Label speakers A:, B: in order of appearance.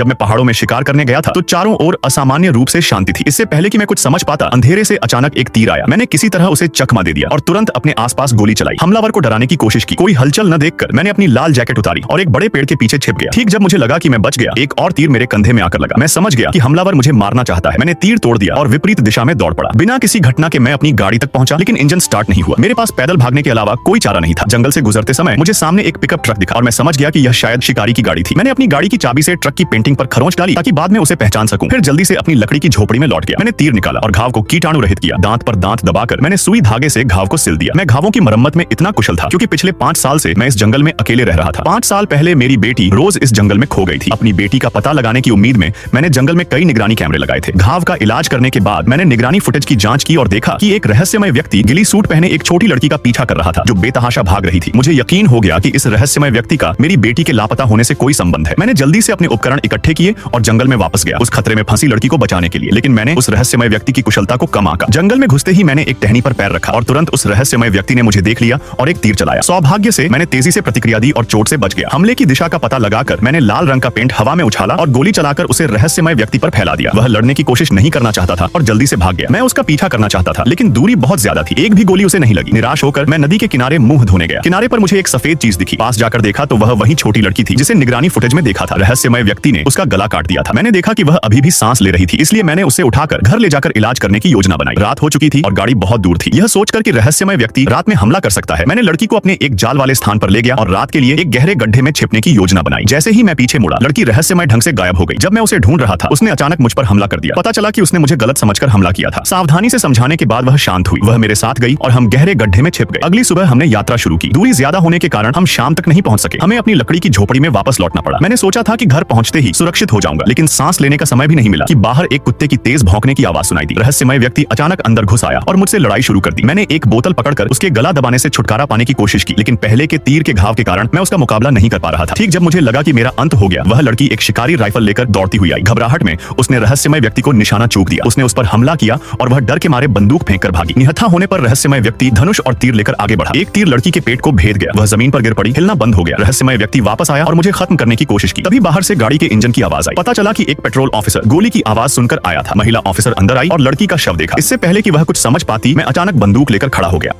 A: जब मैं पहाड़ों में शिकार करने गया था तो चारों ओर असामान्य रूप से शांति थी। इससे पहले कि मैं कुछ समझ पाता, अंधेरे से अचानक एक तीर आया। मैंने किसी तरह उसे चकमा दे दिया और तुरंत अपने आसपास गोली चलाई। हमलावर को डराने की कोशिश की। कोई हलचल न देखकर मैंने अपनी लाल जैकेट उतारी और एक बड़े पेड़ के पीछे छिप गया। ठीक जब मुझे लगा कि मैं बच गया, एक और तीर मेरे कंधे में आकर लगा। मैं समझ गया कि हमलावर मुझे मारना चाहता है। मैंने तीर तोड़ दिया और विपरीत दिशा में दौड़ पड़ा। बिना किसी घटना के मैं अपनी गाड़ी तक पहुंचा, लेकिन इंजन स्टार्ट नहीं हुआ। मेरे पास पैदल भागने के अलावा कोई चारा नहीं था। जंगल से गुजरते समय मुझे सामने एक पिकअप ट्रक दिखा और मैं समझ गया कि यह शायद शिकारी की गाड़ी थी। मैंने अपनी गाड़ी की चाबी से ट्रक की पेंटिंग पर खरोंच डाली ताकि बाद में उसे पहचान सकूं। फिर जल्दी से अपनी लकड़ी की झोपड़ी में लौट गया। मैंने तीर निकाला और घाव को कीटाणु रहित किया। दांत पर दांत दबाकर मैंने सुई धागे से घाव को सिल दिया। मैं घावों की मरम्मत में इतना कुशल था क्योंकि पिछले 5 साल से मैं इस जंगल में अकेले रह रहा था। 5 साल पहले मेरी बेटी रोज इस जंगल में खो गई थी। अपनी बेटी का पता लगाने की उम्मीद में मैंने जंगल में कई निगरानी कैमरे लगाए थे। घाव का इलाज करने के बाद मैंने निगरानी फुटेज की जांच की और देखा कि एक रहस्यमय व्यक्ति गिली सूट पहने एक छोटी लड़की का पीछा कर रहा था जो बेतहाशा भाग रही थी। मुझे यकीन हो गया कि इस रहस्यमय व्यक्ति का मेरी बेटी के लापता होने से कोई संबंध है। मैंने जल्दी से अपने उपकरण इकट्ठे किए और जंगल में वापस गया उस खतरे में फंसी लड़की को बचाने के लिए। लेकिन मैंने उस रहस्यमय व्यक्ति की कुशलता को कम आंका। जंगल में घुसते ही मैंने एक टहनी पर पैर रखा और तुरंत उस रहस्यमय व्यक्ति ने मुझे देख लिया और एक तीर चलाया। सौभाग्य से मैंने तेजी से प्रतिक्रिया दी और चोट से बच गया। हमले की दिशा का पता लगाकर मैंने लाल रंग का पेंट हवा में उछाला और गोली चलाकर उसे रहस्यमय व्यक्ति पर फैला दिया। वह लड़ने की कोशिश नहीं करना चाहता था और जल्दी से भाग गया। मैं उसका पीछा करना चाहता था लेकिन दूरी बहुत ज्यादा थी। एक भी गोली उसे नहीं लगी। निराश होकर मैं नदी के किनारे मुंह धोने गया। किनारे पर मुझे एक सफेद चीज दिखी। पास जाकर देखा तो वह वही छोटी लड़की थी जिसे निगरानी फुटेज में देखा था। रहस्यमय व्यक्ति ने उसका गला काट दिया था। मैंने देखा कि वह अभी भी सांस ले रही थी, इसलिए मैंने उसे उठाकर घर ले जाकर इलाज करने की योजना बनाई। रात हो चुकी थी और गाड़ी बहुत दूर थी। यह सोचकर कि रहस्यमय व्यक्ति रात में हमला कर सकता है, मैंने लड़की को अपने एक जाल वाले स्थान पर ले गया और रात के लिए एक गहरे गड्ढे में छिपने की योजना बनाई। जैसे ही मैं पीछे मुड़ा, लड़की रहस्यमय ढंग से गायब हो गई। जब मैं उसे ढूंढ रहा था, उसने अचानक मुझ पर हमला कर दिया। पता चला कि उसने मुझे गलत समझकर हमला किया था। सावधानी से समझाने के बाद वह शांत हुई। वह मेरे साथ गई और हम गहरे गड्ढे में छिप गए। अगली सुबह हमने यात्रा शुरू की। दूरी ज्यादा होने के कारण हम शाम तक नहीं पहुंच सके। हमें अपनी लकड़ी की झोपड़ी में वापस लौटना पड़ा। मैंने सोचा था कि घर पहुंचते ही सुरक्षित हो जाऊंगा, लेकिन सांस लेने का समय भी नहीं मिला कि बाहर एक कुत्ते की तेज भौंकने की आवाज सुनाई दी। रहस्यमय व्यक्ति अचानक अंदर घुस आया और मुझसे लड़ाई शुरू कर दी। मैंने एक बोतल पकड़कर उसके गला दबाने से छुटकारा पाने की कोशिश की, लेकिन पहले के तीर के घाव के कारण मैं उसका मुकाबला नहीं कर पा रहा था। ठीक जब मुझे लगा कि मेरा अंत हो गया, वह लड़की एक शिकारी राइफल लेकर दौड़ती हुई आई। घबराहट में उसने रहस्यमय व्यक्ति को निशाना चूक दिया। उसने उस पर हमला किया और वह डर के मारे बंदूक फेंककर भागी। निहत्था होने पर रहस्यमय व्यक्ति धनुष और तीर लेकर आगे बढ़ा। एक तीर लड़की के पेट को भेद गया। वह जमीन पर गिर पड़ी, हिलना बंद हो गया। रहस्यमय व्यक्ति वापस आया और मुझे खत्म करने की कोशिश की। तभी बाहर से गाड़ी के इंजन की आवाज आई। पता चला कि एक पेट्रोल ऑफिसर गोली की आवाज सुनकर आया था। महिला ऑफिसर अंदर आई और लड़की का शव देखा। इससे पहले कि वह कुछ समझ पाती, मैं अचानक बंदूक लेकर खड़ा हो गया।